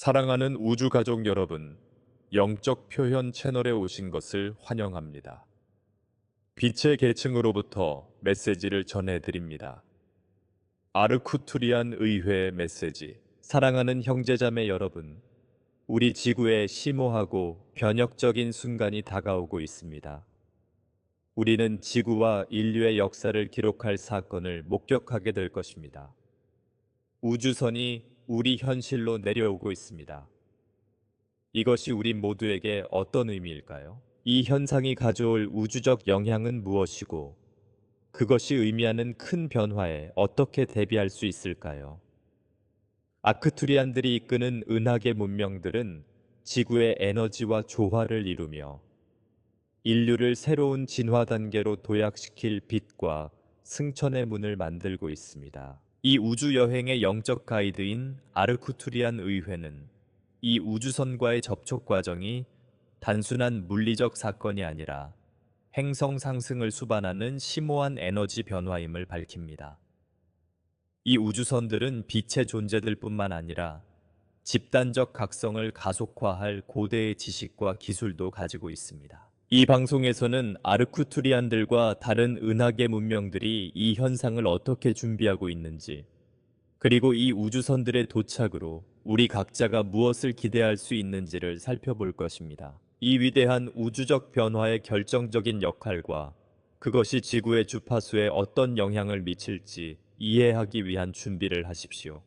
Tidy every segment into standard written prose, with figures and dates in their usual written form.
사랑하는 우주가족 여러분, 영적 표현 채널에 오신 것을 환영합니다. 빛의 계층으로부터 메시지를 전해드립니다. 아르쿠투리안 의회 메시지. 사랑하는 형제자매 여러분, 우리 지구에 심오하고 변혁적인 순간이 다가오고 있습니다. 우리는 지구와 인류의 역사를 기록할 사건을 목격하게 될 것입니다. 우주선이 우리 현실로 내려오고 있습니다. 이것이 우리 모두에게 어떤 의미일까요? 이 현상이 가져올 우주적 영향은 무엇이고, 그것이 의미하는 큰 변화에 어떻게 대비할 수 있을까요? 아크투리안들이 이끄는 은하계 문명들은 지구의 에너지와 조화를 이루며 인류를 새로운 진화 단계로 도약시킬 빛과 승천의 문을 만들고 있습니다. 이 우주 여행의 영적 가이드인 아르쿠투리안 의회는 이 우주선과의 접촉 과정이 단순한 물리적 사건이 아니라 행성 상승을 수반하는 심오한 에너지 변화임을 밝힙니다. 이 우주선들은 빛의 존재들 뿐만 아니라 집단적 각성을 가속화할 고대의 지식과 기술도 가지고 있습니다. 이 방송에서는 아르쿠투리안들과 다른 은하계 문명들이 이 현상을 어떻게 준비하고 있는지, 그리고 이 우주선들의 도착으로 우리 각자가 무엇을 기대할 수 있는지를 살펴볼 것입니다. 이 위대한 우주적 변화의 결정적인 역할과 그것이 지구의 주파수에 어떤 영향을 미칠지 이해하기 위한 준비를 하십시오.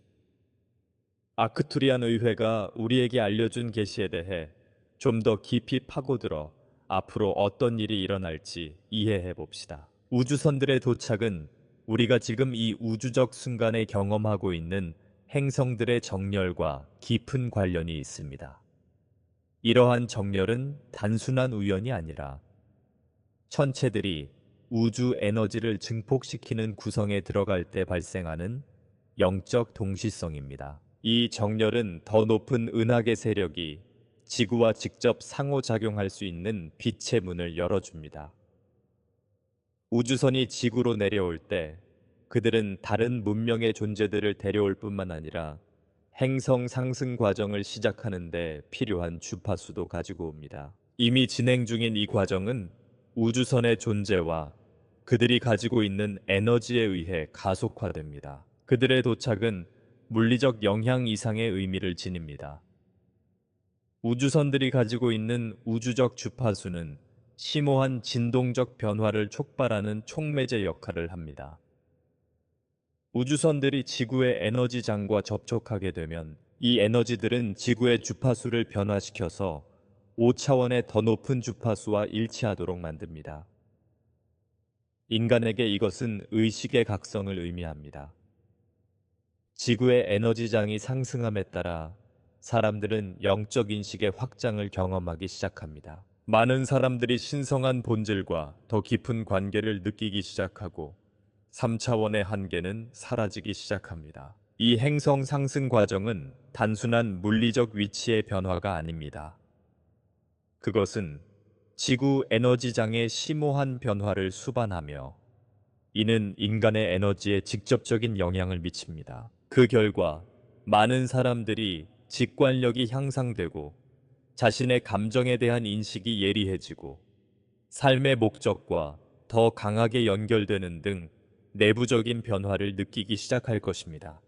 아크투리안 의회가 우리에게 알려준 계시에 대해 좀 더 깊이 파고들어 앞으로 어떤 일이 일어날지 이해해 봅시다. 우주선들의 도착은 우리가 지금 이 우주적 순간에 경험하고 있는 행성들의 정렬과 깊은 관련이 있습니다. 이러한 정렬은 단순한 우연이 아니라 천체들이 우주 에너지를 증폭시키는 구성에 들어갈 때 발생하는 영적 동시성입니다. 이 정렬은 더 높은 은하계 세력이 지구와 직접 상호작용할 수 있는 빛의 문을 열어줍니다. 우주선이 지구로 내려올 때 그들은 다른 문명의 존재들을 데려올 뿐만 아니라 행성 상승 과정을 시작하는 데 필요한 주파수도 가지고 옵니다. 이미 진행 중인 이 과정은 우주선의 존재와 그들이 가지고 있는 에너지에 의해 가속화됩니다. 그들의 도착은 물리적 영향 이상의 의미를 지닙니다. 우주선들이 가지고 있는 우주적 주파수는 심오한 진동적 변화를 촉발하는 촉매제 역할을 합니다. 우주선들이 지구의 에너지장과 접촉하게 되면 이 에너지들은 지구의 주파수를 변화시켜서 5차원의 더 높은 주파수와 일치하도록 만듭니다. 인간에게 이것은 의식의 각성을 의미합니다. 지구의 에너지장이 상승함에 따라 사람들은 영적 인식의 확장을 경험하기 시작합니다. 많은 사람들이 신성한 본질과 더 깊은 관계를 느끼기 시작하고 3차원의 한계는 사라지기 시작합니다. 이 행성 상승 과정은 단순한 물리적 위치의 변화가 아닙니다. 그것은 지구 에너지장의 심오한 변화를 수반하며 이는 인간의 에너지에 직접적인 영향을 미칩니다. 그 결과 많은 사람들이 직관력이 향상되고 자신의 감정에 대한 인식이 예리해지고 삶의 목적과 더 강하게 연결되는 등 내부적인 변화를 느끼기 시작할 것입니다.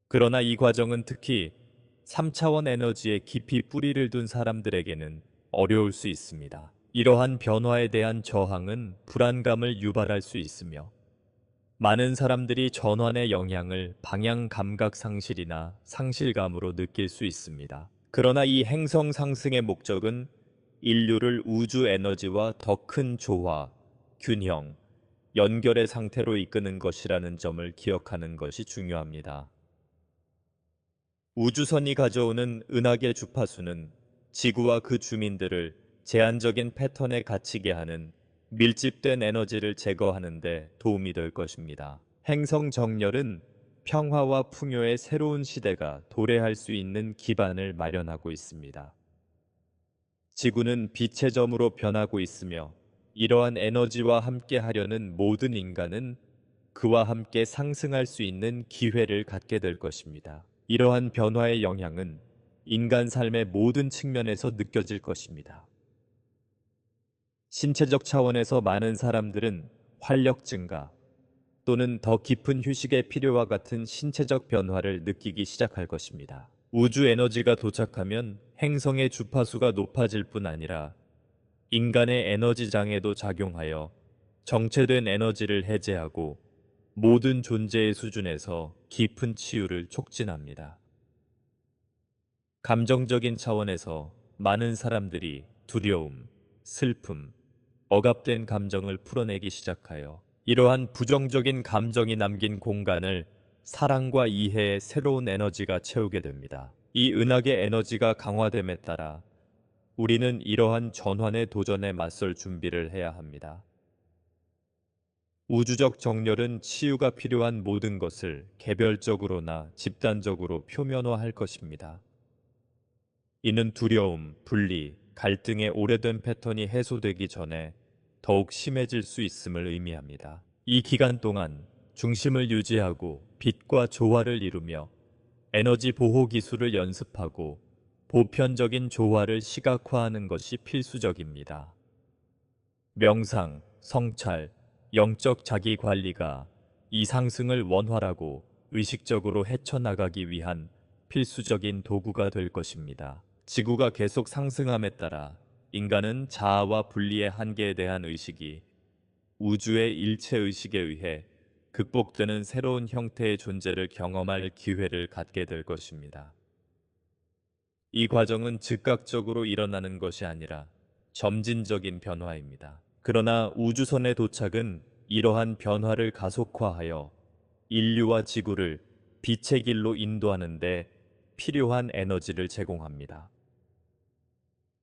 그러나 이 과정은 특히 3차원 에너지에 깊이 뿌리를 둔 사람들에게는 어려울 수 있습니다. 이러한 변화에 대한 저항은 불안감을 유발할 수 있으며 많은 사람들이 전환의 영향을 방향 감각 상실이나 상실감으로 느낄 수 있습니다. 그러나 이 행성 상승의 목적은 인류를 우주 에너지와 더 큰 조화, 균형, 연결의 상태로 이끄는 것이라는 점을 기억하는 것이 중요합니다. 우주선이 가져오는 은하계 주파수는 지구와 그 주민들을 제한적인 패턴에 갇히게 하는 밀집된 에너지를 제거하는 데 도움이 될 것입니다. 행성 정렬은 평화와 풍요의 새로운 시대가 도래할 수 있는 기반을 마련하고 있습니다. 지구는 빛의 점으로 변하고 있으며 이러한 에너지와 함께 하려는 모든 인간은 그와 함께 상승할 수 있는 기회를 갖게 될 것입니다. 이러한 변화의 영향은 인간 삶의 모든 측면에서 느껴질 것입니다. 신체적 차원에서 많은 사람들은 활력 증가 또는 더 깊은 휴식의 필요와 같은 신체적 변화를 느끼기 시작할 것입니다. 우주 에너지가 도착하면 행성의 주파수가 높아질 뿐 아니라 인간의 에너지장에도 작용하여 정체된 에너지를 해제하고 모든 존재의 수준에서 깊은 치유를 촉진합니다. 감정적인 차원에서 많은 사람들이 두려움, 슬픔, 억압된 감정을 풀어내기 시작하여 이러한 부정적인 감정이 남긴 공간을 사랑과 이해의 새로운 에너지가 채우게 됩니다. 이 은하계 에너지가 강화됨에 따라 우리는 이러한 전환의 도전에 맞설 준비를 해야 합니다. 우주적 정렬은 치유가 필요한 모든 것을 개별적으로나 집단적으로 표면화할 것입니다. 이는 두려움, 분리, 갈등의 오래된 패턴이 해소되기 전에 더욱 심해질 수 있음을 의미합니다. 이 기간 동안 중심을 유지하고 빛과 조화를 이루며 에너지 보호 기술을 연습하고 보편적인 조화를 시각화하는 것이 필수적입니다. 명상, 성찰, 영적 자기 관리가 이 상승을 원활하고 의식적으로 헤쳐나가기 위한 필수적인 도구가 될 것입니다. 지구가 계속 상승함에 따라 인간은 자아와 분리의 한계에 대한 의식이 우주의 일체 의식에 의해 극복되는 새로운 형태의 존재를 경험할 기회를 갖게 될 것입니다. 이 과정은 즉각적으로 일어나는 것이 아니라 점진적인 변화입니다. 그러나 우주선의 도착은 이러한 변화를 가속화하여 인류와 지구를 빛의 길로 인도하는 데 필요한 에너지를 제공합니다.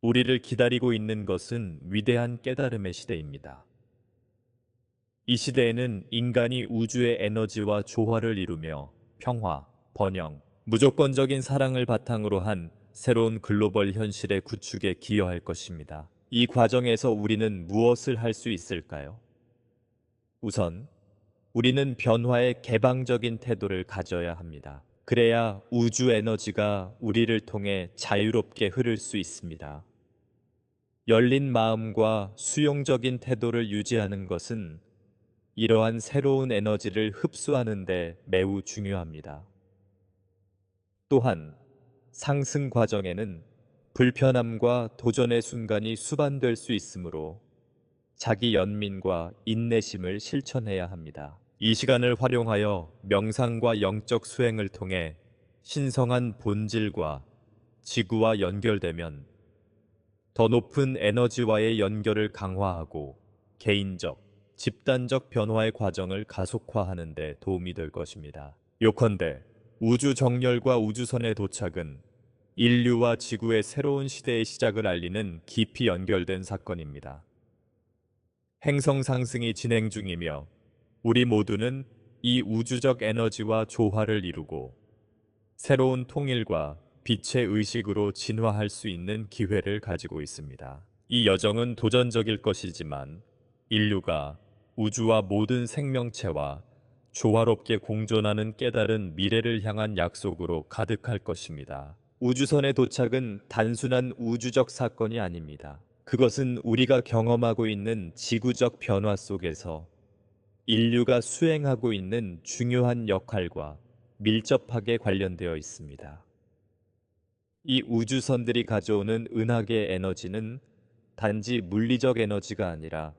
우리를 기다리고 있는 것은 위대한 깨달음의 시대입니다. 이 시대에는 인간이 우주의 에너지와 조화를 이루며 평화, 번영, 무조건적인 사랑을 바탕으로 한 새로운 글로벌 현실의 구축에 기여할 것입니다. 이 과정에서 우리는 무엇을 할 수 있을까요? 우선, 우리는 변화에 개방적인 태도를 가져야 합니다. 그래야 우주 에너지가 우리를 통해 자유롭게 흐를 수 있습니다. 열린 마음과 수용적인 태도를 유지하는 것은 이러한 새로운 에너지를 흡수하는 데 매우 중요합니다. 또한 상승 과정에는 불편함과 도전의 순간이 수반될 수 있으므로 자기 연민과 인내심을 실천해야 합니다. 이 시간을 활용하여 명상과 영적 수행을 통해 신성한 본질과 지구와 연결되면 더 높은 에너지와의 연결을 강화하고 개인적, 집단적 변화의 과정을 가속화하는 데 도움이 될 것입니다. 요컨대 우주 정렬과 우주선의 도착은 인류와 지구의 새로운 시대의 시작을 알리는 깊이 연결된 사건입니다. 행성 상승이 진행 중이며 우리 모두는 이 우주적 에너지와 조화를 이루고 새로운 통일과 빛의 의식으로 진화할 수 있는 기회를 가지고 있습니다. 이 여정은 도전적일 것이지만 인류가 우주와 모든 생명체와 조화롭게 공존하는 깨달은 미래를 향한 약속으로 가득할 것입니다. 우주선의 도착은 단순한 우주적 사건이 아닙니다. 그것은 우리가 경험하고 있는 지구적 변화 속에서 인류가 수행하고 있는 중요한 역할과 밀접하게 관련되어 있습니다. 이 우주선들이 가져오는 은하계 에너지는 단지 물리적 에너지가 아니라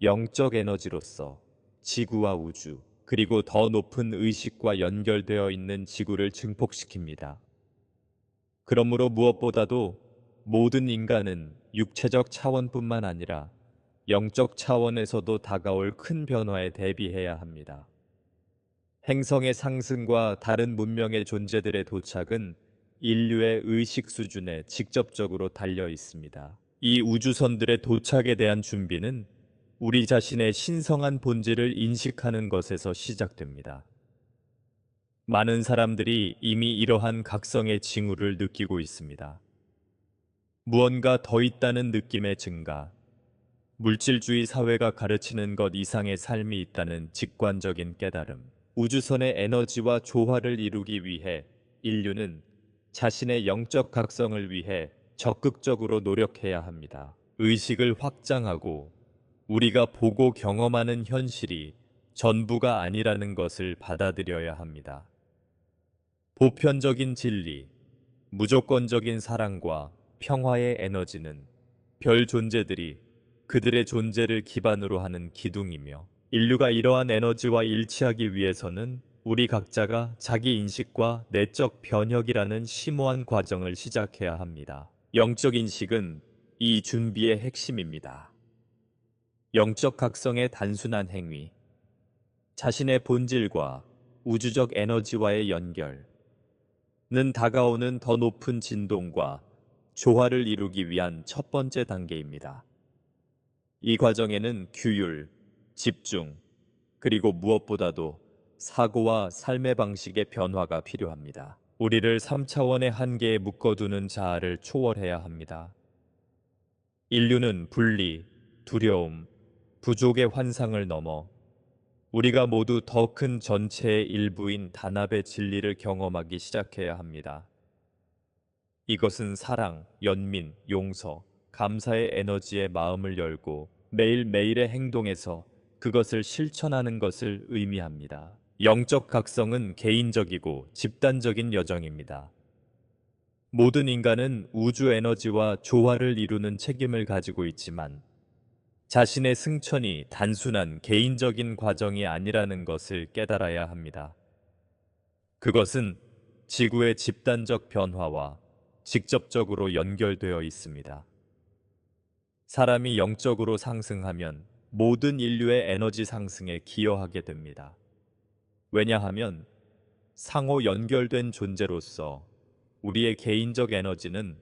영적 에너지로서 지구와 우주, 그리고 더 높은 의식과 연결되어 있는 지구를 증폭시킵니다. 그러므로 무엇보다도 모든 인간은 육체적 차원뿐만 아니라 영적 차원에서도 다가올 큰 변화에 대비해야 합니다. 행성의 상승과 다른 문명의 존재들의 도착은 인류의 의식 수준에 직접적으로 달려 있습니다. 이 우주선들의 도착에 대한 준비는 우리 자신의 신성한 본질을 인식하는 것에서 시작됩니다. 많은 사람들이 이미 이러한 각성의 징후를 느끼고 있습니다. 무언가 더 있다는 느낌의 증가, 물질주의 사회가 가르치는 것 이상의 삶이 있다는 직관적인 깨달음, 우주선의 에너지와 조화를 이루기 위해 인류는 자신의 영적 각성을 위해 적극적으로 노력해야 합니다. 의식을 확장하고 우리가 보고 경험하는 현실이 전부가 아니라는 것을 받아들여야 합니다. 보편적인 진리, 무조건적인 사랑과 평화의 에너지는 별 존재들이 그들의 존재를 기반으로 하는 기둥이며, 인류가 이러한 에너지와 일치하기 위해서는 우리 각자가 자기 인식과 내적 변혁이라는 심오한 과정을 시작해야 합니다. 영적 인식은 이 준비의 핵심입니다. 영적 각성의 단순한 행위, 자신의 본질과 우주적 에너지와의 연결, 는 다가오는 더 높은 진동과 조화를 이루기 위한 첫 번째 단계입니다. 이 과정에는 규율, 집중, 그리고 무엇보다도 사고와 삶의 방식의 변화가 필요합니다. 우리를 3차원의 한계에 묶어두는 자아를 초월해야 합니다. 인류는 분리, 두려움, 부족의 환상을 넘어 우리가 모두 더 큰 전체의 일부인 단합의 진리를 경험하기 시작해야 합니다. 이것은 사랑, 연민, 용서, 감사의 에너지에 마음을 열고 매일매일의 행동에서 그것을 실천하는 것을 의미합니다. 영적 각성은 개인적이고 집단적인 여정입니다. 모든 인간은 우주 에너지와 조화를 이루는 책임을 가지고 있지만, 자신의 승천이 단순한 개인적인 과정이 아니라는 것을 깨달아야 합니다. 그것은 지구의 집단적 변화와 직접적으로 연결되어 있습니다. 사람이 영적으로 상승하면 모든 인류의 에너지 상승에 기여하게 됩니다. 왜냐하면 상호 연결된 존재로서 우리의 개인적 에너지는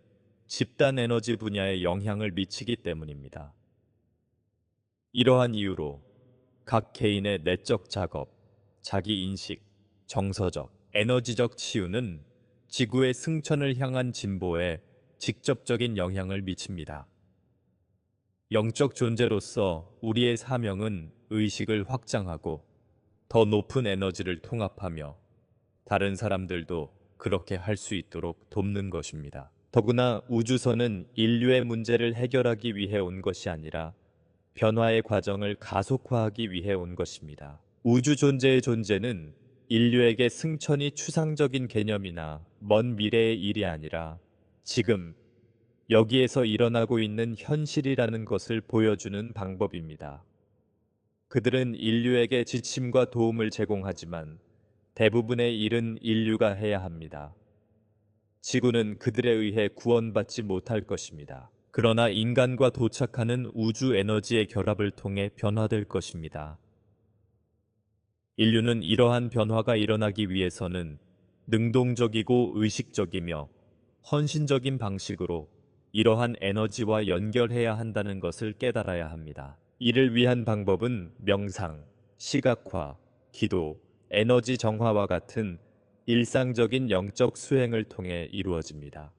집단 에너지 분야에 영향을 미치기 때문입니다. 이러한 이유로 각 개인의 내적 작업, 자기 인식, 정서적, 에너지적 치유는 지구의 승천을 향한 진보에 직접적인 영향을 미칩니다. 영적 존재로서 우리의 사명은 의식을 확장하고 더 높은 에너지를 통합하며 다른 사람들도 그렇게 할 수 있도록 돕는 것입니다. 더구나 우주선은 인류의 문제를 해결하기 위해 온 것이 아니라 변화의 과정을 가속화하기 위해 온 것입니다. 우주 존재의 존재는 인류에게 승천이 추상적인 개념이나 먼 미래의 일이 아니라 지금 여기에서 일어나고 있는 현실이라는 것을 보여주는 방법입니다. 그들은 인류에게 지침과 도움을 제공하지만 대부분의 일은 인류가 해야 합니다. 지구는 그들에 의해 구원받지 못할 것입니다. 그러나 인간과 도착하는 우주 에너지의 결합을 통해 변화될 것입니다. 인류는 이러한 변화가 일어나기 위해서는 능동적이고 의식적이며 헌신적인 방식으로 이러한 에너지와 연결해야 한다는 것을 깨달아야 합니다. 이를 위한 방법은 명상, 시각화, 기도, 에너지 정화와 같은 일상적인 영적 수행을 통해 이루어집니다.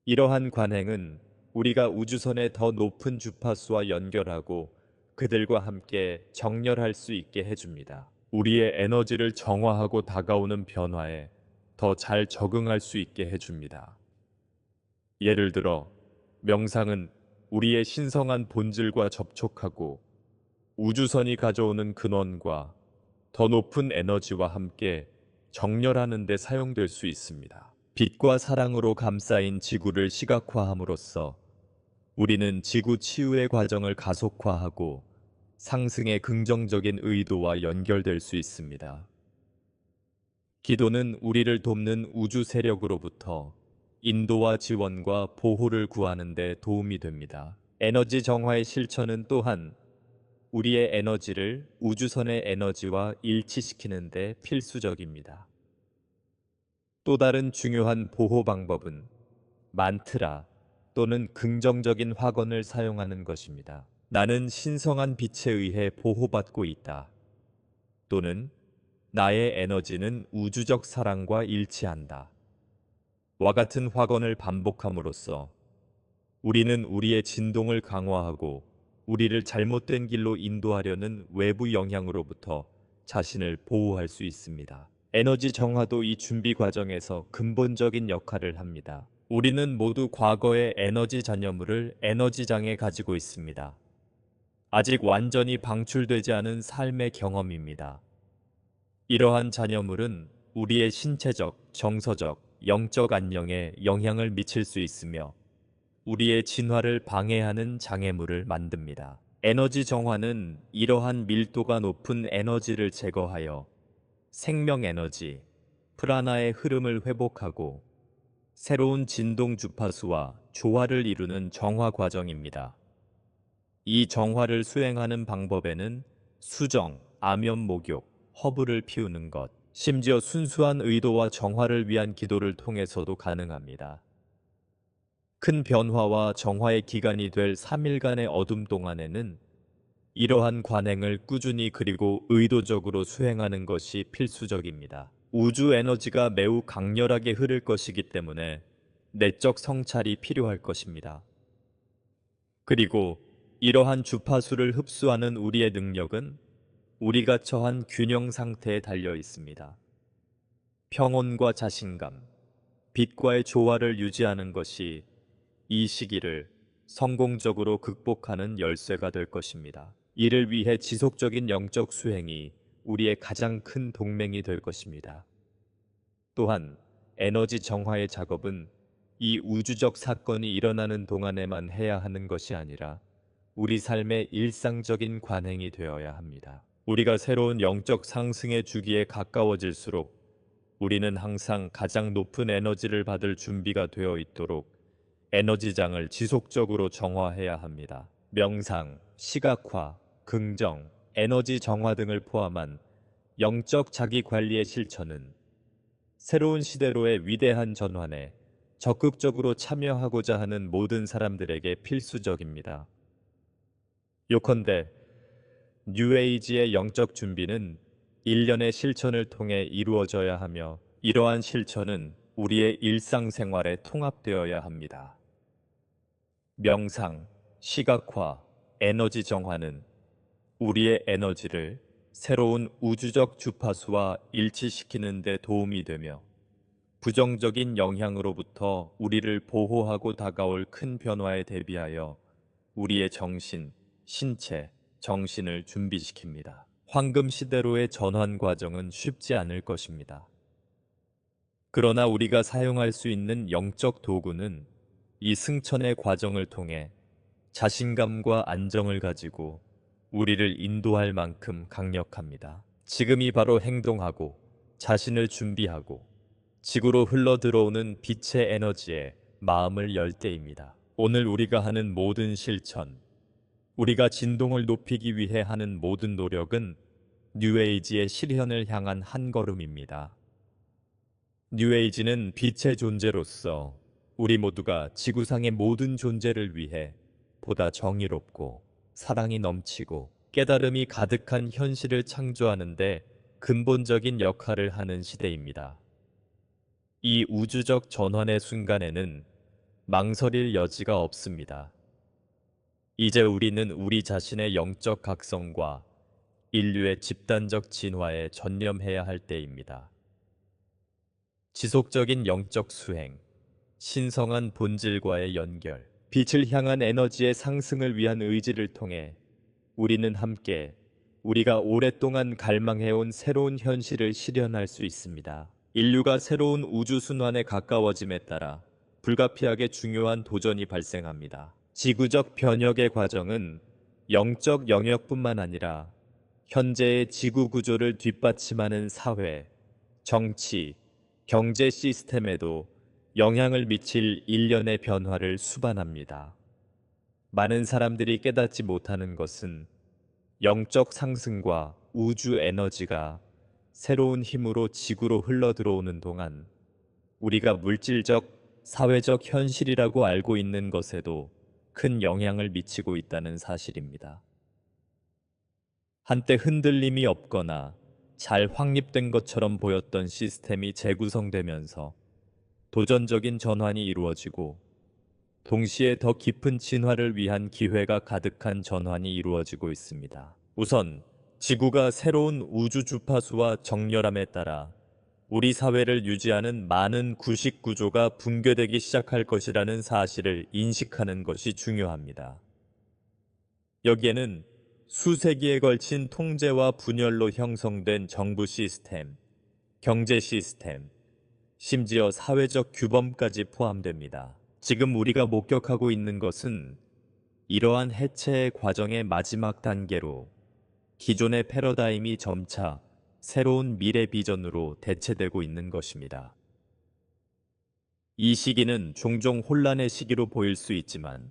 이러한 관행은 우리가 우주선의 더 높은 주파수와 연결하고 그들과 함께 정렬할 수 있게 해줍니다. 우리의 에너지를 정화하고 다가오는 변화에 더 잘 적응할 수 있게 해줍니다. 예를 들어, 명상은 우리의 신성한 본질과 접촉하고 우주선이 가져오는 근원과 더 높은 에너지와 함께 정렬하는 데 사용될 수 있습니다. 빛과 사랑으로 감싸인 지구를 시각화함으로써 우리는 지구 치유의 과정을 가속화하고 상승의 긍정적인 의도와 연결될 수 있습니다. 기도는 우리를 돕는 우주 세력으로부터 인도와 지원과 보호를 구하는 데 도움이 됩니다. 에너지 정화의 실천은 또한 우리의 에너지를 우주선의 에너지와 일치시키는 데 필수적입니다. 또 다른 중요한 보호 방법은 만트라 또는 긍정적인 확언을 사용하는 것입니다. 나는 신성한 빛에 의해 보호받고 있다. 또는 나의 에너지는 우주적 사랑과 일치한다. 와 같은 확언을 반복함으로써 우리는 우리의 진동을 강화하고 우리를 잘못된 길로 인도하려는 외부 영향으로부터 자신을 보호할 수 있습니다. 에너지 정화도 이 준비 과정에서 근본적인 역할을 합니다. 우리는 모두 과거의 에너지 잔여물을 에너지장에 가지고 있습니다. 아직 완전히 방출되지 않은 삶의 경험입니다. 이러한 잔여물은 우리의 신체적, 정서적, 영적 안녕에 영향을 미칠 수 있으며 우리의 진화를 방해하는 장애물을 만듭니다. 에너지 정화는 이러한 밀도가 높은 에너지를 제거하여 생명 에너지, 프라나의 흐름을 회복하고 새로운 진동 주파수와 조화를 이루는 정화 과정입니다. 이 정화를 수행하는 방법에는 수정, 아면 목욕, 허브를 피우는 것, 심지어 순수한 의도와 정화를 위한 기도를 통해서도 가능합니다. 큰 변화와 정화의 기간이 될 3일간의 어둠 동안에는 이러한 관행을 꾸준히 그리고 의도적으로 수행하는 것이 필수적입니다. 우주 에너지가 매우 강렬하게 흐를 것이기 때문에 내적 성찰이 필요할 것입니다. 그리고 이러한 주파수를 흡수하는 우리의 능력은 우리가 처한 균형 상태에 달려 있습니다. 평온과 자신감, 빛과의 조화를 유지하는 것이 이 시기를 성공적으로 극복하는 열쇠가 될 것입니다. 이를 위해 지속적인 영적 수행이 우리의 가장 큰 동맹이 될 것입니다. 또한 에너지 정화의 작업은 이 우주적 사건이 일어나는 동안에만 해야 하는 것이 아니라 우리 삶의 일상적인 관행이 되어야 합니다. 우리가 새로운 영적 상승의 주기에 가까워질수록 우리는 항상 가장 높은 에너지를 받을 준비가 되어 있도록 에너지장을 지속적으로 정화해야 합니다. 명상, 시각화, 긍정, 에너지 정화 등을 포함한 영적 자기 관리의 실천은 새로운 시대로의 위대한 전환에 적극적으로 참여하고자 하는 모든 사람들에게 필수적입니다. 요컨대 뉴에이지의 영적 준비는 일련의 실천을 통해 이루어져야 하며 이러한 실천은 우리의 일상생활에 통합되어야 합니다. 명상, 시각화, 에너지 정화는 우리의 에너지를 새로운 우주적 주파수와 일치시키는 데 도움이 되며 부정적인 영향으로부터 우리를 보호하고 다가올 큰 변화에 대비하여 우리의 정신, 신체, 정신을 준비시킵니다. 황금 시대로의 전환 과정은 쉽지 않을 것입니다. 그러나 우리가 사용할 수 있는 영적 도구는 이 승천의 과정을 통해 자신감과 안정을 가지고 우리를 인도할 만큼 강력합니다. 지금이 바로 행동하고 자신을 준비하고 지구로 흘러들어오는 빛의 에너지에 마음을 열 때입니다. 오늘 우리가 하는 모든 실천, 우리가 진동을 높이기 위해 하는 모든 노력은 뉴에이지의 실현을 향한 한 걸음입니다. 뉴에이지는 빛의 존재로서 우리 모두가 지구상의 모든 존재를 위해 보다 정의롭고 사랑이 넘치고 깨달음이 가득한 현실을 창조하는데 근본적인 역할을 하는 시대입니다. 이 우주적 전환의 순간에는 망설일 여지가 없습니다. 이제 우리는 우리 자신의 영적 각성과 인류의 집단적 진화에 전념해야 할 때입니다. 지속적인 영적 수행, 신성한 본질과의 연결, 빛을 향한 에너지의 상승을 위한 의지를 통해 우리는 함께 우리가 오랫동안 갈망해온 새로운 현실을 실현할 수 있습니다. 인류가 새로운 우주순환에 가까워짐에 따라 불가피하게 중요한 도전이 발생합니다. 지구적 변혁의 과정은 영적 영역뿐만 아니라 현재의 지구 구조를 뒷받침하는 사회, 정치, 경제 시스템에도 영향을 미칠 일련의 변화를 수반합니다. 많은 사람들이 깨닫지 못하는 것은 영적 상승과 우주 에너지가 새로운 힘으로 지구로 흘러들어오는 동안 우리가 물질적, 사회적 현실이라고 알고 있는 것에도 큰 영향을 미치고 있다는 사실입니다. 한때 흔들림이 없거나 잘 확립된 것처럼 보였던 시스템이 재구성되면서 도전적인 전환이 이루어지고 동시에 더 깊은 진화를 위한 기회가 가득한 전환이 이루어지고 있습니다. 우선 지구가 새로운 우주 주파수와 정렬함에 따라 우리 사회를 유지하는 많은 구식 구조가 붕괴되기 시작할 것이라는 사실을 인식하는 것이 중요합니다. 여기에는 수세기에 걸친 통제와 분열로 형성된 정부 시스템, 경제 시스템, 심지어 사회적 규범까지 포함됩니다. 지금 우리가 목격하고 있는 것은 이러한 해체의 과정의 마지막 단계로 기존의 패러다임이 점차 새로운 미래 비전으로 대체되고 있는 것입니다. 이 시기는 종종 혼란의 시기로 보일 수 있지만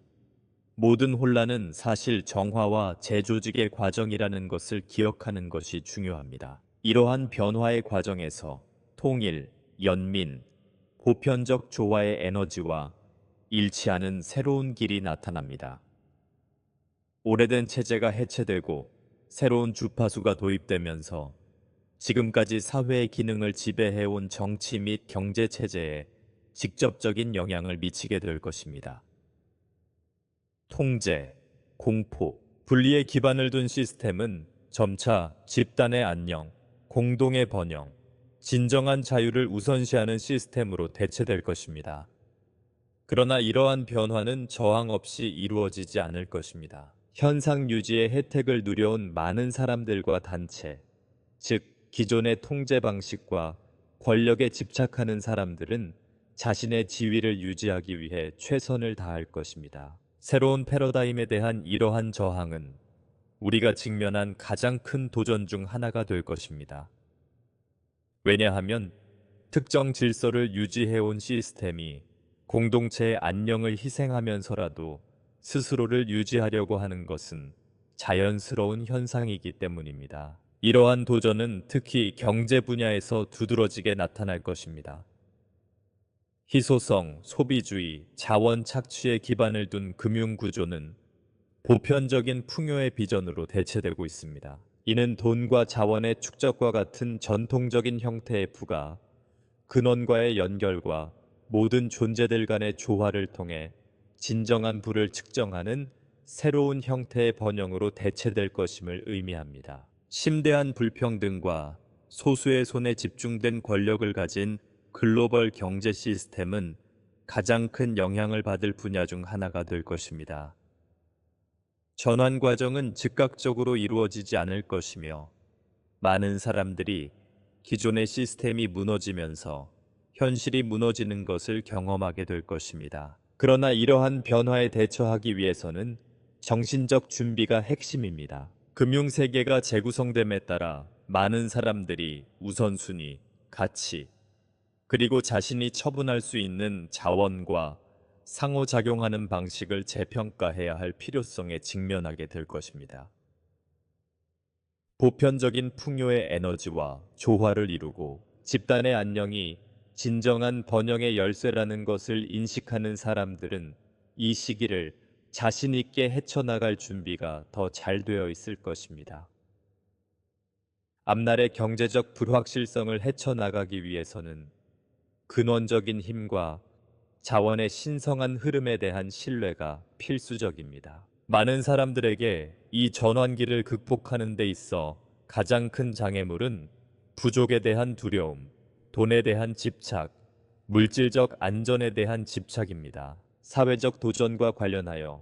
모든 혼란은 사실 정화와 재조직의 과정이라는 것을 기억하는 것이 중요합니다. 이러한 변화의 과정에서 통일, 연민, 보편적 조화의 에너지와 일치하는 새로운 길이 나타납니다. 오래된 체제가 해체되고 새로운 주파수가 도입되면서 지금까지 사회의 기능을 지배해온 정치 및 경제 체제에 직접적인 영향을 미치게 될 것입니다. 통제, 공포, 분리에 기반을 둔 시스템은 점차 집단의 안녕, 공동의 번영, 진정한 자유를 우선시하는 시스템으로 대체될 것입니다. 그러나 이러한 변화는 저항 없이 이루어지지 않을 것입니다. 현상 유지의 혜택을 누려온 많은 사람들과 단체, 즉 기존의 통제 방식과 권력에 집착하는 사람들은 자신의 지위를 유지하기 위해 최선을 다할 것입니다. 새로운 패러다임에 대한 이러한 저항은 우리가 직면한 가장 큰 도전 중 하나가 될 것입니다. 왜냐하면 특정 질서를 유지해온 시스템이 공동체의 안녕을 희생하면서라도 스스로를 유지하려고 하는 것은 자연스러운 현상이기 때문입니다. 이러한 도전은 특히 경제 분야에서 두드러지게 나타날 것입니다. 희소성, 소비주의, 자원 착취에 기반을 둔 금융 구조는 보편적인 풍요의 비전으로 대체되고 있습니다. 이는 돈과 자원의 축적과 같은 전통적인 형태의 부가 근원과의 연결과 모든 존재들 간의 조화를 통해 진정한 부를 측정하는 새로운 형태의 번영으로 대체될 것임을 의미합니다. 심대한 불평등과 소수의 손에 집중된 권력을 가진 글로벌 경제 시스템은 가장 큰 영향을 받을 분야 중 하나가 될 것입니다. 전환 과정은 즉각적으로 이루어지지 않을 것이며 많은 사람들이 기존의 시스템이 무너지면서 현실이 무너지는 것을 경험하게 될 것입니다. 그러나 이러한 변화에 대처하기 위해서는 정신적 준비가 핵심입니다. 금융세계가 재구성됨에 따라 많은 사람들이 우선순위, 가치, 그리고 자신이 처분할 수 있는 자원과 상호작용하는 방식을 재평가해야 할 필요성에 직면하게 될 것입니다. 보편적인 풍요의 에너지와 조화를 이루고 집단의 안녕이 진정한 번영의 열쇠라는 것을 인식하는 사람들은 이 시기를 자신 있게 헤쳐나갈 준비가 더 잘 되어 있을 것입니다. 앞날의 경제적 불확실성을 헤쳐나가기 위해서는 근원적인 힘과 자원의 신성한 흐름에 대한 신뢰가 필수적입니다. 많은 사람들에게 이 전환기를 극복하는 데 있어 가장 큰 장애물은 부족에 대한 두려움, 돈에 대한 집착, 물질적 안전에 대한 집착입니다. 사회적 도전과 관련하여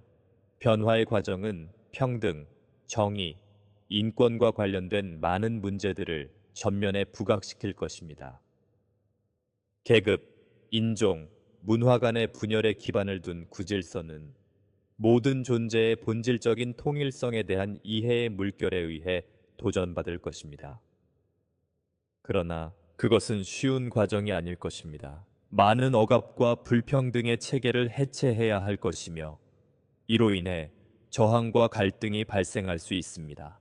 변화의 과정은 평등, 정의, 인권과 관련된 많은 문제들을 전면에 부각시킬 것입니다. 계급, 인종, 문화 간의 분열에 기반을 둔 구질서는 모든 존재의 본질적인 통일성에 대한 이해의 물결에 의해 도전받을 것입니다. 그러나 그것은 쉬운 과정이 아닐 것입니다. 많은 억압과 불평등의 체계를 해체해야 할 것이며 이로 인해 저항과 갈등이 발생할 수 있습니다.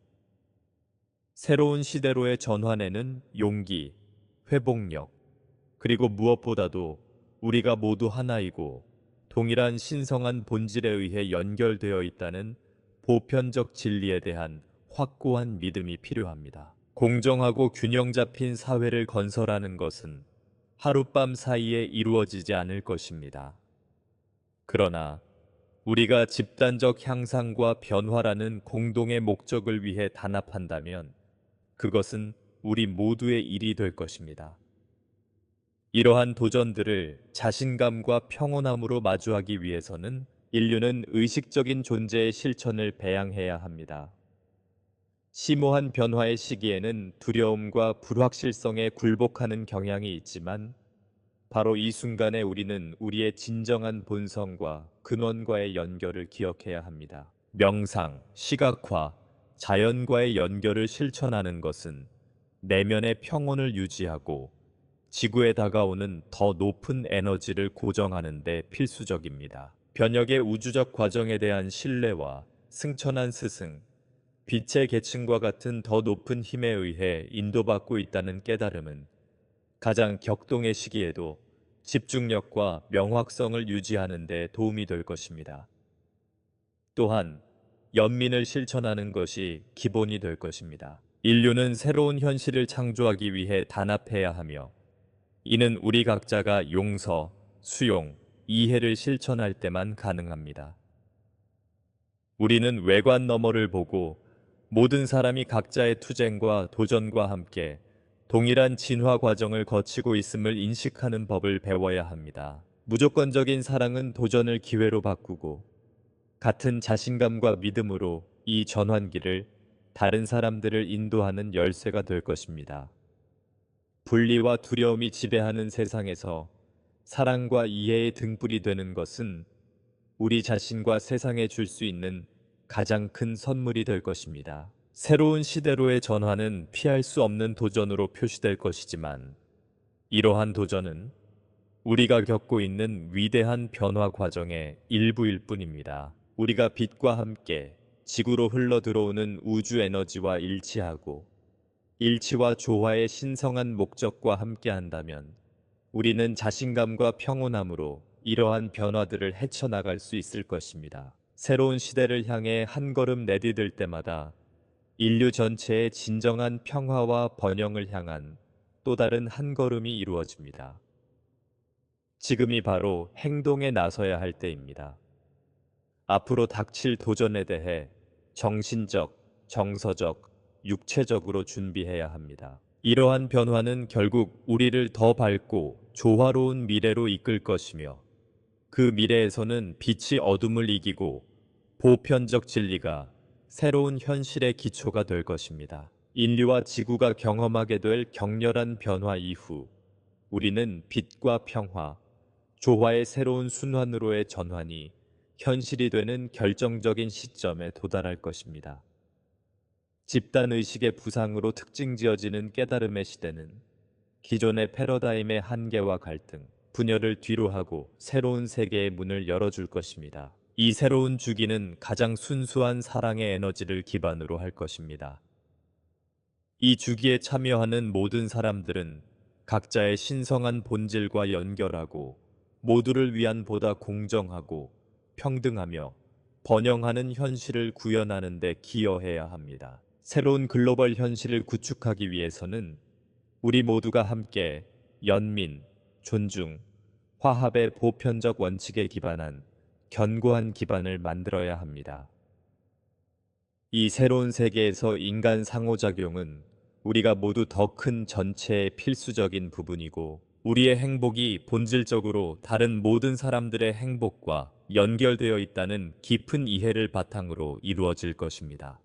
새로운 시대로의 전환에는 용기, 회복력, 그리고 무엇보다도 우리가 모두 하나이고 동일한 신성한 본질에 의해 연결되어 있다는 보편적 진리에 대한 확고한 믿음이 필요합니다. 공정하고 균형 잡힌 사회를 건설하는 것은 하룻밤 사이에 이루어지지 않을 것입니다. 그러나 우리가 집단적 향상과 변화라는 공동의 목적을 위해 단합한다면 그것은 우리 모두의 일이 될 것입니다. 이러한 도전들을 자신감과 평온함으로 마주하기 위해서는 인류는 의식적인 존재의 실천을 배양해야 합니다. 심오한 변화의 시기에는 두려움과 불확실성에 굴복하는 경향이 있지만 바로 이 순간에 우리는 우리의 진정한 본성과 근원과의 연결을 기억해야 합니다. 명상, 시각화, 자연과의 연결을 실천하는 것은 내면의 평온을 유지하고 지구에 다가오는 더 높은 에너지를 고정하는 데 필수적입니다. 변혁의 우주적 과정에 대한 신뢰와 승천한 스승, 빛의 계층과 같은 더 높은 힘에 의해 인도받고 있다는 깨달음은 가장 격동의 시기에도 집중력과 명확성을 유지하는 데 도움이 될 것입니다. 또한 연민을 실천하는 것이 기본이 될 것입니다. 인류는 새로운 현실을 창조하기 위해 단합해야 하며 이는 우리 각자가 용서, 수용, 이해를 실천할 때만 가능합니다. 우리는 외관 너머를 보고 모든 사람이 각자의 투쟁과 도전과 함께 동일한 진화 과정을 거치고 있음을 인식하는 법을 배워야 합니다. 무조건적인 사랑은 도전을 기회로 바꾸고 같은 자신감과 믿음으로 이 전환기를 다른 사람들을 인도하는 열쇠가 될 것입니다. 분리와 두려움이 지배하는 세상에서 사랑과 이해의 등불이 되는 것은 우리 자신과 세상에 줄 수 있는 가장 큰 선물이 될 것입니다. 새로운 시대로의 전환은 피할 수 없는 도전으로 표시될 것이지만 이러한 도전은 우리가 겪고 있는 위대한 변화 과정의 일부일 뿐입니다. 우리가 빛과 함께 지구로 흘러 들어오는 우주 에너지와 일치하고 일치와 조화의 신성한 목적과 함께한다면 우리는 자신감과 평온함으로 이러한 변화들을 헤쳐나갈 수 있을 것입니다. 새로운 시대를 향해 한 걸음 내디딜 때마다 인류 전체의 진정한 평화와 번영을 향한 또 다른 한 걸음이 이루어집니다. 지금이 바로 행동에 나서야 할 때입니다. 앞으로 닥칠 도전에 대해 정신적, 정서적, 육체적으로 준비해야 합니다. 이러한 변화는 결국 우리를 더 밝고 조화로운 미래로 이끌 것이며 그 미래에서는 빛이 어둠을 이기고 보편적 진리가 새로운 현실의 기초가 될 것입니다. 인류와 지구가 경험하게 될 격렬한 변화 이후 우리는 빛과 평화, 조화의 새로운 순환으로의 전환이 현실이 되는 결정적인 시점에 도달할 것입니다. 집단의식의 부상으로 특징 지어지는 깨달음의 시대는 기존의 패러다임의 한계와 갈등, 분열을 뒤로하고 새로운 세계의 문을 열어줄 것입니다. 이 새로운 주기는 가장 순수한 사랑의 에너지를 기반으로 할 것입니다. 이 주기에 참여하는 모든 사람들은 각자의 신성한 본질과 연결하고 모두를 위한 보다 공정하고 평등하며 번영하는 현실을 구현하는 데 기여해야 합니다. 새로운 글로벌 현실을 구축하기 위해서는 우리 모두가 함께 연민, 존중, 화합의 보편적 원칙에 기반한 견고한 기반을 만들어야 합니다. 이 새로운 세계에서 인간 상호작용은 우리가 모두 더 큰 전체의 필수적인 부분이고 우리의 행복이 본질적으로 다른 모든 사람들의 행복과 연결되어 있다는 깊은 이해를 바탕으로 이루어질 것입니다.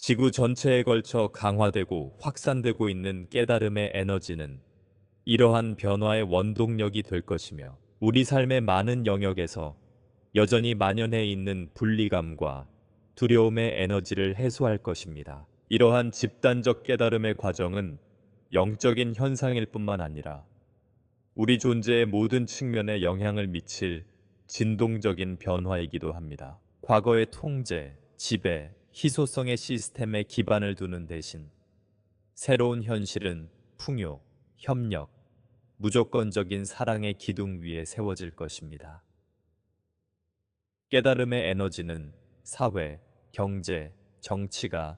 지구 전체에 걸쳐 강화되고 확산되고 있는 깨달음의 에너지는 이러한 변화의 원동력이 될 것이며 우리 삶의 많은 영역에서 여전히 만연해 있는 분리감과 두려움의 에너지를 해소할 것입니다. 이러한 집단적 깨달음의 과정은 영적인 현상일 뿐만 아니라 우리 존재의 모든 측면에 영향을 미칠 진동적인 변화이기도 합니다. 과거의 통제, 지배, 희소성의 시스템에 기반을 두는 대신 새로운 현실은 풍요, 협력, 무조건적인 사랑의 기둥 위에 세워질 것입니다. 깨달음의 에너지는 사회, 경제, 정치가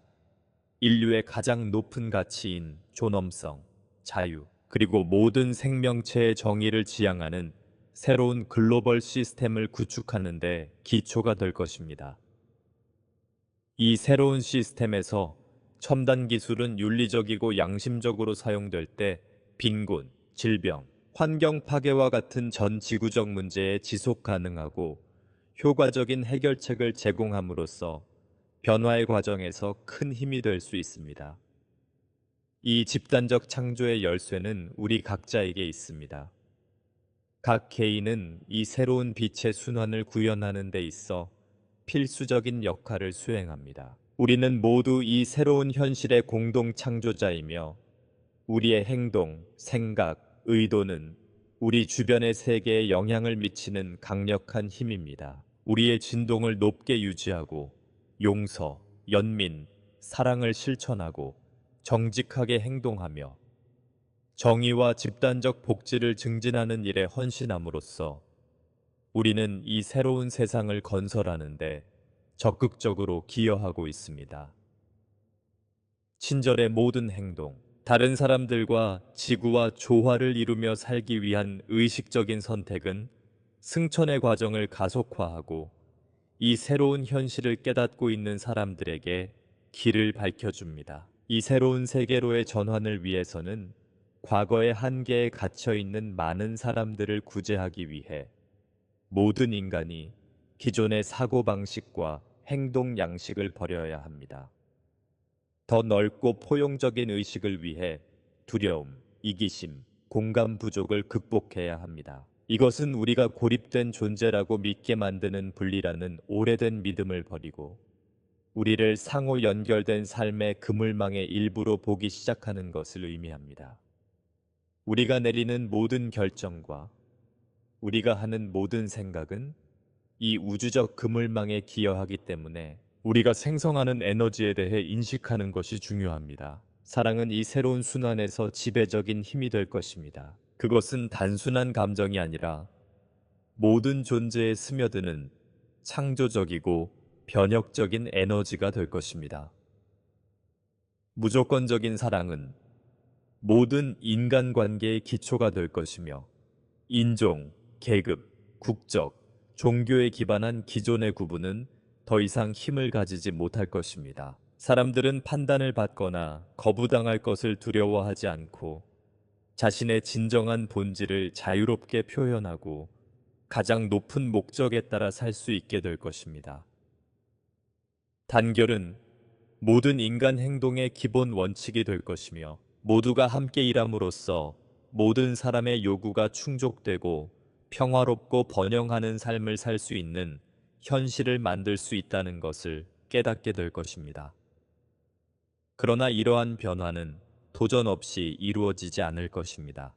인류의 가장 높은 가치인 존엄성, 자유, 그리고 모든 생명체의 정의를 지향하는 새로운 글로벌 시스템을 구축하는 데 기초가 될 것입니다. 이 새로운 시스템에서 첨단 기술은 윤리적이고 양심적으로 사용될 때 빈곤, 질병, 환경 파괴와 같은 전 지구적 문제에 지속 가능하고 효과적인 해결책을 제공함으로써 변화의 과정에서 큰 힘이 될 수 있습니다. 이 집단적 창조의 열쇠는 우리 각자에게 있습니다. 각 개인은 이 새로운 빛의 순환을 구현하는 데 있어 필수적인 역할을 수행합니다. 우리는 모두 이 새로운 현실의 공동 창조자이며 우리의 행동, 생각, 의도는 우리 주변의 세계에 영향을 미치는 강력한 힘입니다. 우리의 진동을 높게 유지하고 용서, 연민, 사랑을 실천하고 정직하게 행동하며 정의와 집단적 복지를 증진하는 일에 헌신함으로써 우리는 이 새로운 세상을 건설하는데 적극적으로 기여하고 있습니다. 친절의 모든 행동, 다른 사람들과 지구와 조화를 이루며 살기 위한 의식적인 선택은 승천의 과정을 가속화하고 이 새로운 현실을 깨닫고 있는 사람들에게 길을 밝혀줍니다. 이 새로운 세계로의 전환을 위해서는 과거의 한계에 갇혀 있는 많은 사람들을 구제하기 위해 모든 인간이 기존의 사고방식과 행동 양식을 버려야 합니다. 더 넓고 포용적인 의식을 위해 두려움, 이기심, 공감 부족을 극복해야 합니다. 이것은 우리가 고립된 존재라고 믿게 만드는 분리라는 오래된 믿음을 버리고 우리를 상호 연결된 삶의 그물망의 일부로 보기 시작하는 것을 의미합니다. 우리가 내리는 모든 결정과 우리가 하는 모든 생각은 이 우주적 그물망에 기여하기 때문에 우리가 생성하는 에너지에 대해 인식하는 것이 중요합니다. 사랑은 이 새로운 순환에서 지배적인 힘이 될 것입니다. 그것은 단순한 감정이 아니라 모든 존재에 스며드는 창조적이고 변혁적인 에너지가 될 것입니다. 무조건적인 사랑은 모든 인간관계의 기초가 될 것이며 인종, 계급, 국적, 종교에 기반한 기존의 구분은 더 이상 힘을 가지지 못할 것입니다. 사람들은 판단을 받거나 거부당할 것을 두려워하지 않고 자신의 진정한 본질을 자유롭게 표현하고 가장 높은 목적에 따라 살 수 있게 될 것입니다. 단결은 모든 인간 행동의 기본 원칙이 될 것이며 모두가 함께 일함으로써 모든 사람의 요구가 충족되고 평화롭고 번영하는 삶을 살 수 있는 현실을 만들 수 있다는 것을 깨닫게 될 것입니다. 그러나 이러한 변화는 도전 없이 이루어지지 않을 것입니다.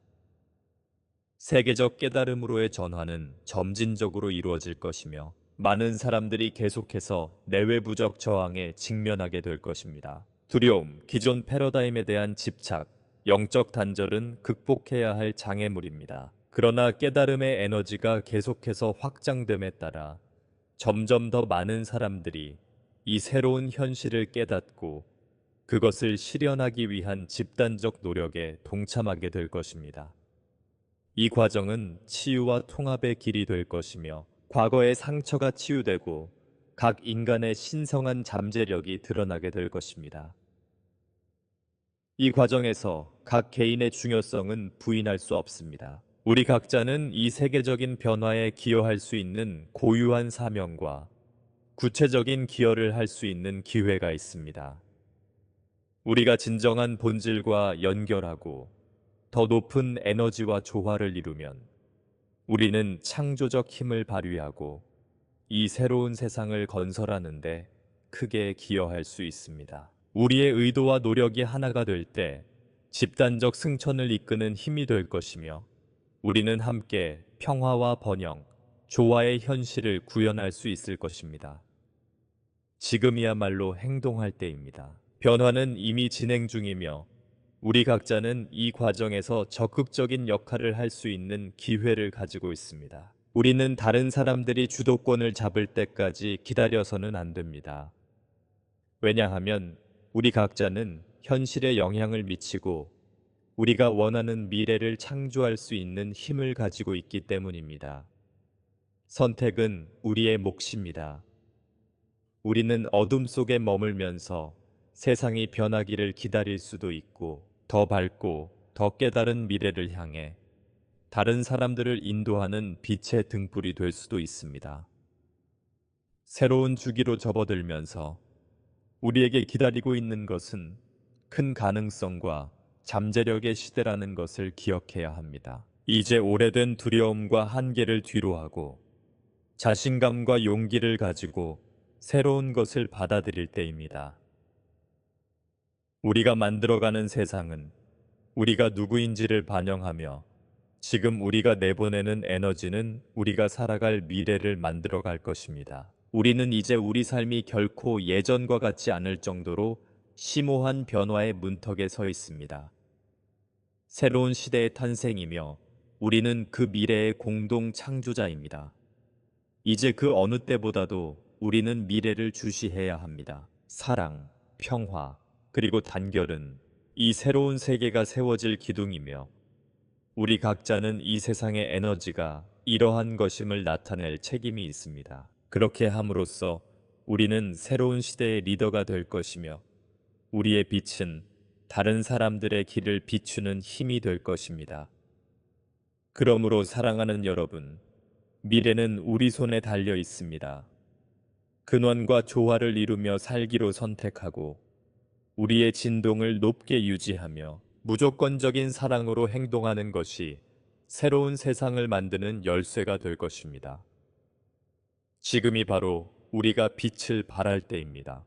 세계적 깨달음으로의 전환은 점진적으로 이루어질 것이며 많은 사람들이 계속해서 내외부적 저항에 직면하게 될 것입니다. 두려움, 기존 패러다임에 대한 집착, 영적 단절은 극복해야 할 장애물입니다. 그러나 깨달음의 에너지가 계속해서 확장됨에 따라 점점 더 많은 사람들이 이 새로운 현실을 깨닫고 그것을 실현하기 위한 집단적 노력에 동참하게 될 것입니다. 이 과정은 치유와 통합의 길이 될 것이며 과거의 상처가 치유되고 각 인간의 신성한 잠재력이 드러나게 될 것입니다. 이 과정에서 각 개인의 중요성은 부인할 수 없습니다. 우리 각자는 이 세계적인 변화에 기여할 수 있는 고유한 사명과 구체적인 기여를 할 수 있는 기회가 있습니다. 우리가 진정한 본질과 연결하고 더 높은 에너지와 조화를 이루면 우리는 창조적 힘을 발휘하고 이 새로운 세상을 건설하는데 크게 기여할 수 있습니다. 우리의 의도와 노력이 하나가 될 때 집단적 승천을 이끄는 힘이 될 것이며 우리는 함께 평화와 번영, 조화의 현실을 구현할 수 있을 것입니다. 지금이야말로 행동할 때입니다. 변화는 이미 진행 중이며 우리 각자는 이 과정에서 적극적인 역할을 할 수 있는 기회를 가지고 있습니다. 우리는 다른 사람들이 주도권을 잡을 때까지 기다려서는 안 됩니다. 왜냐하면 우리 각자는 현실에 영향을 미치고 우리가 원하는 미래를 창조할 수 있는 힘을 가지고 있기 때문입니다. 선택은 우리의 몫입니다. 우리는 어둠 속에 머물면서 세상이 변하기를 기다릴 수도 있고 더 밝고 더 깨달은 미래를 향해 다른 사람들을 인도하는 빛의 등불이 될 수도 있습니다. 새로운 주기로 접어들면서 우리에게 기다리고 있는 것은 큰 가능성과 잠재력의 시대라는 것을 기억해야 합니다. 이제 오래된 두려움과 한계를 뒤로하고 자신감과 용기를 가지고 새로운 것을 받아들일 때입니다. 우리가 만들어가는 세상은 우리가 누구인지를 반영하며 지금 우리가 내보내는 에너지는 우리가 살아갈 미래를 만들어갈 것입니다. 우리는 이제 우리 삶이 결코 예전과 같지 않을 정도로 심오한 변화의 문턱에 서 있습니다. 새로운 시대의 탄생이며 우리는 그 미래의 공동 창조자입니다. 이제 그 어느 때보다도 우리는 미래를 주시해야 합니다. 사랑, 평화, 그리고 단결은 이 새로운 세계가 세워질 기둥이며 우리 각자는 이 세상의 에너지가 이러한 것임을 나타낼 책임이 있습니다. 그렇게 함으로써 우리는 새로운 시대의 리더가 될 것이며 우리의 빛은 다른 사람들의 길을 비추는 힘이 될 것입니다. 그러므로 사랑하는 여러분, 미래는 우리 손에 달려 있습니다. 근원과 조화를 이루며 살기로 선택하고 우리의 진동을 높게 유지하며 무조건적인 사랑으로 행동하는 것이 새로운 세상을 만드는 열쇠가 될 것입니다. 지금이 바로 우리가 빛을 발할 때입니다.